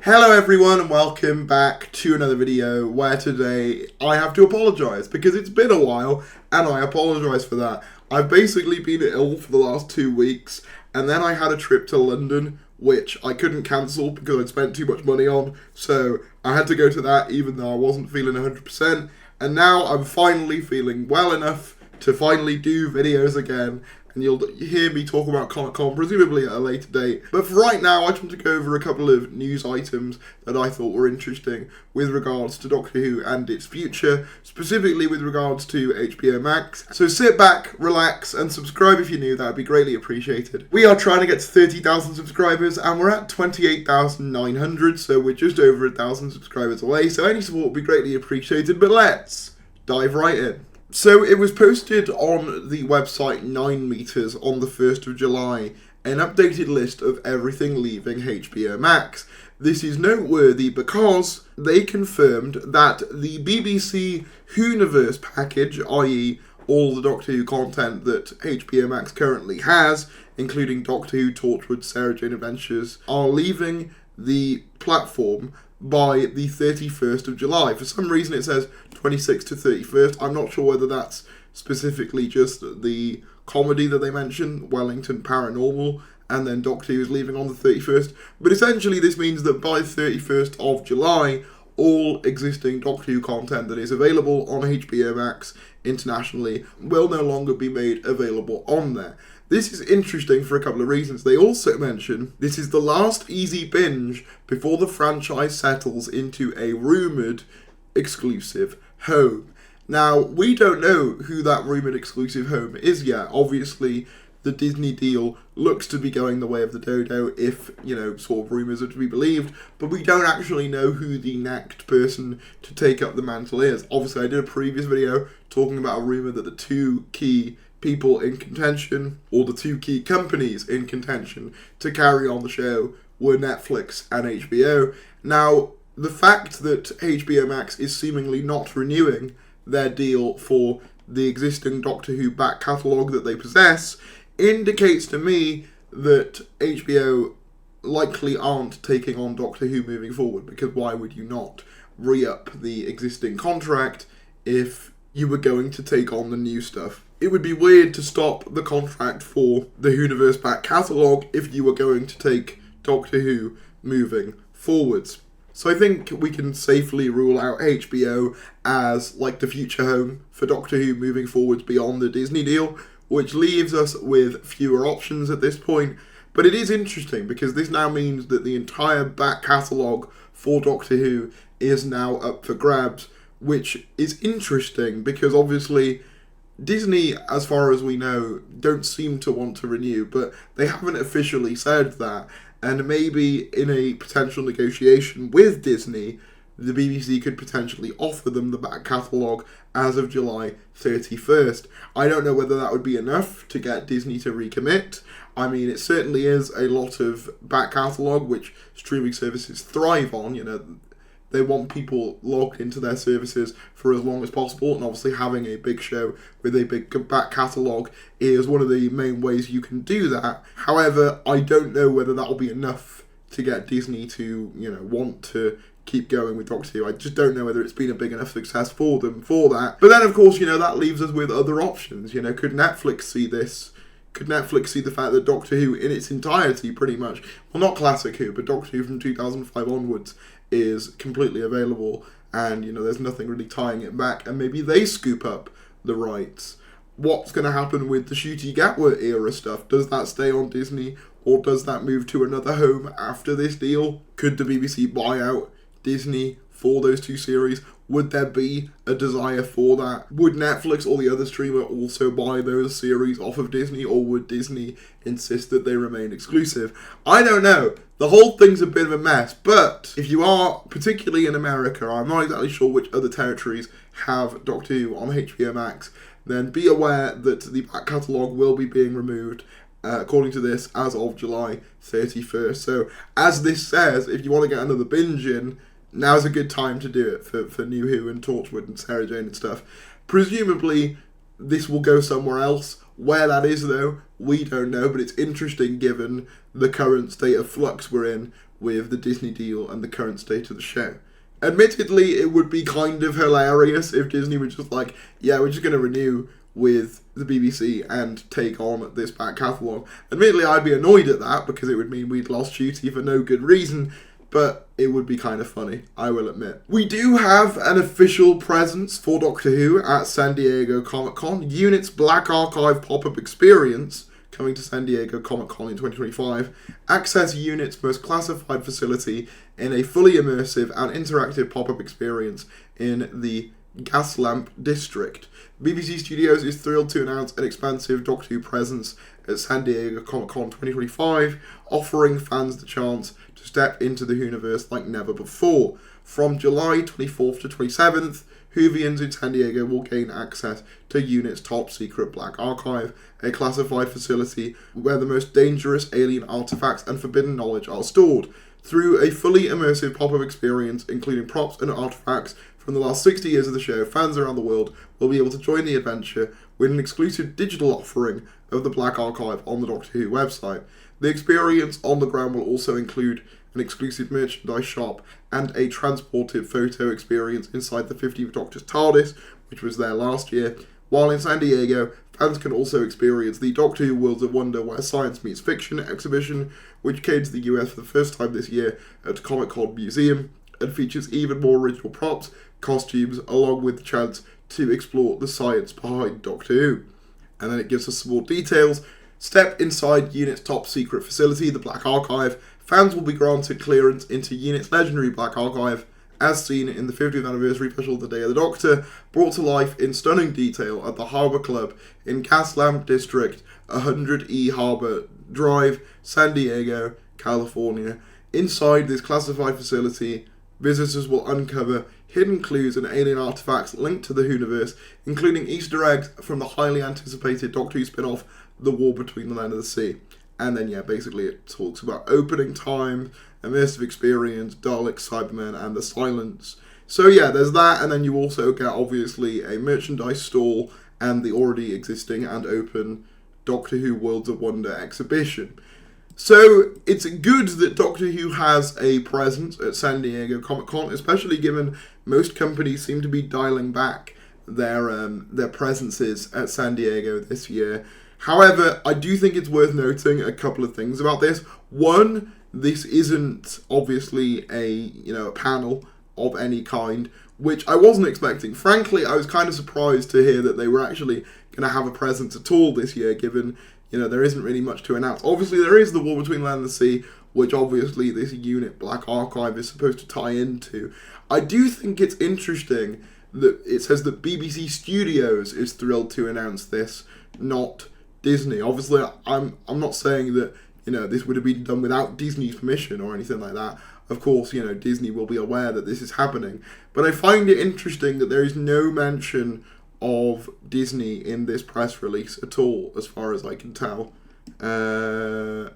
Hello everyone and welcome back to another video where today I have to apologise because it's been a while and I apologise for that. I've basically been ill for the last 2 weeks and then I had a trip to London which I couldn't cancel because I'd spent too much money on, so I had to go to that even though I wasn't feeling 100%, and now I'm finally feeling well enough to finally do videos again. And you'll hear me talk about Comic-Con presumably at a later date. But for right now, I just want to go over a couple of news items that I thought were interesting with regards to Doctor Who and its future, specifically with regards to HBO Max. So sit back, relax, and subscribe if you're new, that would be greatly appreciated. We are trying to get to 30,000 subscribers, and we're at 28,900, so we're just over 1,000 subscribers away, so any support would be greatly appreciated, but let's dive right in. So it was posted on the website 9 Meters on the 1st of July, an updated list of everything leaving HBO Max. This is noteworthy because they confirmed that the BBC Whoniverse package, i.e. all the Doctor Who content that HBO Max currently has, including Doctor Who, Torchwood, Sarah Jane Adventures, are leaving the platform by the 31st of July. For some reason it says 26th to 31st. I'm not sure whether that's specifically just the comedy that they mentioned, Wellington Paranormal, and then Doctor Who is leaving on the 31st. But essentially this means that by the 31st of July, all existing Doctor Who content that is available on HBO Max internationally will no longer be made available on there. This is interesting for a couple of reasons. They also mention this is the last easy binge before the franchise settles into a rumoured exclusive home. Now, we don't know who that rumoured exclusive home is yet. Obviously, the Disney deal looks to be going the way of the dodo if, sort of rumours are to be believed, but we don't actually know who the next person to take up the mantle is. Obviously, I did a previous video talking about a rumour that the two key people in contention, or the two key companies in contention to carry on the show, were Netflix and HBO. Now, the fact that HBO Max is seemingly not renewing their deal for the existing Doctor Who back catalogue that they possess indicates to me that HBO likely aren't taking on Doctor Who moving forward, because why would you not re-up the existing contract if you were going to take on the new stuff? It would be weird to stop the contract for the Whoniverse back catalogue if you were going to take Doctor Who moving forwards. So I think we can safely rule out HBO as like the future home for Doctor Who moving forwards beyond the Disney deal, which leaves us with fewer options at this point. But it is interesting because this now means that the entire back catalogue for Doctor Who is now up for grabs, which is interesting because obviously Disney, as far as we know, don't seem to want to renew, but they haven't officially said that. And maybe in a potential negotiation with Disney, the BBC could potentially offer them the back catalogue as of July 31st. I don't know whether that would be enough to get Disney to recommit. I mean, it certainly is a lot of back catalogue, which streaming services thrive on. They want people logged into their services for as long as possible, and obviously having a big show with a big back catalogue is one of the main ways you can do that. However, I don't know whether that will be enough to get Disney to, want to keep going with Doctor Who. I just don't know whether it's been a big enough success for them for that. But then, of course, that leaves us with other options. Could Netflix see this? Could Netflix see the fact that Doctor Who in its entirety, pretty much, well, not Classic Who, but Doctor Who from 2005 onwards, is completely available, and there's nothing really tying it back, and maybe they scoop up the rights? What's going to happen with the Ncuti Gatwa era stuff? Does that stay on Disney, or does that move to another home after this deal? Could the BBC buy out Disney for those two series? Would there be a desire for that? Would Netflix or the other streamer also buy those series off of Disney, or would Disney insist that they remain exclusive? I don't know. The whole thing's a bit of a mess, but if you are, particularly in America, I'm not exactly sure which other territories have Doctor Who on HBO Max, then be aware that the back catalogue will be being removed, according to this, as of July 31st. So, as this says, if you want to get another binge in, now's a good time to do it for New Who and Torchwood and Sarah Jane and stuff. Presumably, this will go somewhere else. Where that is, though, we don't know, but it's interesting given the current state of flux we're in with the Disney deal and the current state of the show. Admittedly, it would be kind of hilarious if Disney was just like, yeah, we're just going to renew with the BBC and take on this back catalogue. Admittedly, I'd be annoyed at that because it would mean we'd lost duty for no good reason, but it would be kind of funny, I will admit. We do have an official presence for Doctor Who at San Diego Comic-Con. Unit's Black Archive pop-up experience, coming to San Diego Comic-Con in 2025. Access Unit's most classified facility in a fully immersive and interactive pop-up experience in the Gaslamp District. BBC Studios is thrilled to announce an expansive Doctor Who presence at San Diego Comic-Con 2025, offering fans the chance to step into the Whoniverse like never before. From July 24th to 27th, Whovians in San Diego will gain access to Unit's top-secret Black Archive, a classified facility where the most dangerous alien artifacts and forbidden knowledge are stored. Through a fully immersive pop-up experience, including props and artifacts from the last 60 years of the show, fans around the world will be able to join the adventure with an exclusive digital offering of the Black Archive on the Doctor Who website. The experience on the ground will also include an exclusive merchandise shop and a transported photo experience inside the 50th Doctor's TARDIS, which was there last year. While in San Diego, fans can also experience the Doctor Who Worlds of Wonder Where Science Meets Fiction exhibition, which came to the US for the first time this year at Comic-Con Museum, and features even more original props, costumes, along with the chance to explore the science behind Doctor Who. And then it gives us some more details. Step inside Unit's top secret facility, the Black Archive. Fans will be granted clearance into Unit's legendary Black Archive, as seen in the 50th anniversary special The Day of the Doctor, brought to life in stunning detail at the Harbour Club in Gaslamp District, 100E Harbour Drive, San Diego, California. Inside this classified facility, visitors will uncover hidden clues and alien artifacts linked to the Whoniverse, including Easter eggs from the highly anticipated Doctor Who spin-off, The War Between the Land and the Sea. And then, basically it talks about opening time, immersive experience, Daleks, Cybermen, and the Silence. So there's that, and then you also get, obviously, a merchandise stall and the already existing and open Doctor Who Worlds of Wonder exhibition. So it's good that Doctor Who has a presence at San Diego Comic-Con, especially given most companies seem to be dialing back their presences at San Diego this year. However, I do think it's worth noting a couple of things about this. One, this isn't obviously a panel of any kind, which I wasn't expecting. Frankly, I was kind of surprised to hear that they were actually going to have a presence at all this year, given there isn't really much to announce. Obviously, there is the War Between Land and the Sea, which obviously this Unit Black Archive is supposed to tie into. I do think it's interesting that it says that BBC Studios is thrilled to announce this, not Disney. Obviously, I'm not saying that this would have been done without Disney's permission or anything like that. Of course, Disney will be aware that this is happening. But I find it interesting that there is no mention of Disney in this press release at all, as far as I can tell. No,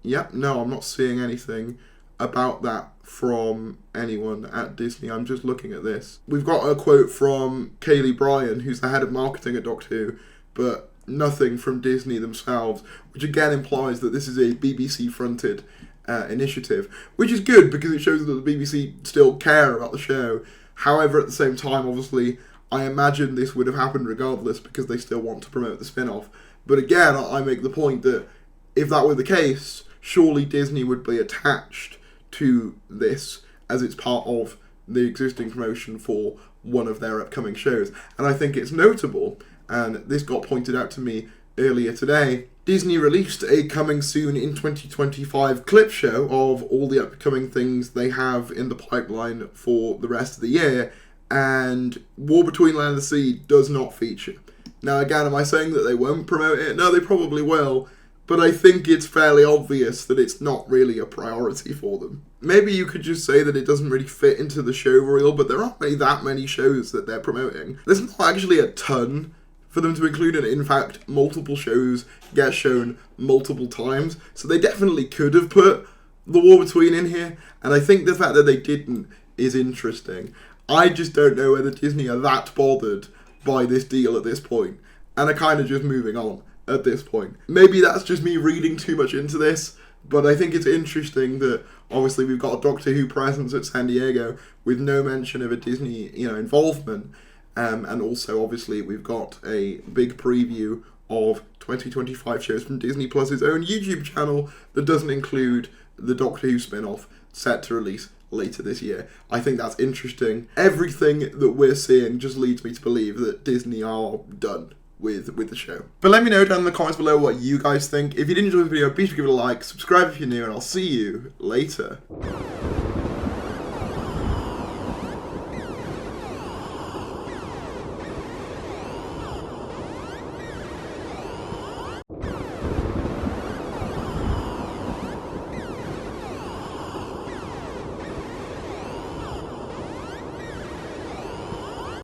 I'm not seeing anything about that from anyone at Disney. I'm just looking at this. We've got a quote from Kaylee Bryan, who's the head of marketing at Doctor Who, but nothing from Disney themselves, which again implies that this is a BBC-fronted initiative, which is good because it shows that the BBC still care about the show. However, at the same time, obviously, I imagine this would have happened regardless because they still want to promote the spin-off. But again, I make the point that if that were the case, surely Disney would be attached to this as it's part of the existing promotion for one of their upcoming shows. And I think it's notable, and this got pointed out to me earlier today. Disney released a coming soon in 2025 clip show of all the upcoming things they have in the pipeline for the rest of the year, and War Between Land and the Sea does not feature. Now again, am I saying that they won't promote it? No, they probably will, but I think it's fairly obvious that it's not really a priority for them. Maybe you could just say that it doesn't really fit into the show reel, but there aren't really that many shows that they're promoting. There's not actually a ton for them to include, and in fact, multiple shows get shown multiple times, so they definitely could have put The War Between in here, and I think the fact that they didn't is interesting. I just don't know whether Disney are that bothered by this deal at this point, and are kind of just moving on at this point. Maybe that's just me reading too much into this, But I think it's interesting that obviously we've got a Doctor Who presence at San Diego with no mention of a Disney, involvement. And also, obviously, we've got a big preview of 2025 shows from Disney Plus's own YouTube channel that doesn't include the Doctor Who spin-off set to release later this year. I think that's interesting. Everything that we're seeing just leads me to believe that Disney are done with the show. But let me know down in the comments below what you guys think. If you did enjoy the video, be sure to give it a like, subscribe if you're new, and I'll see you later.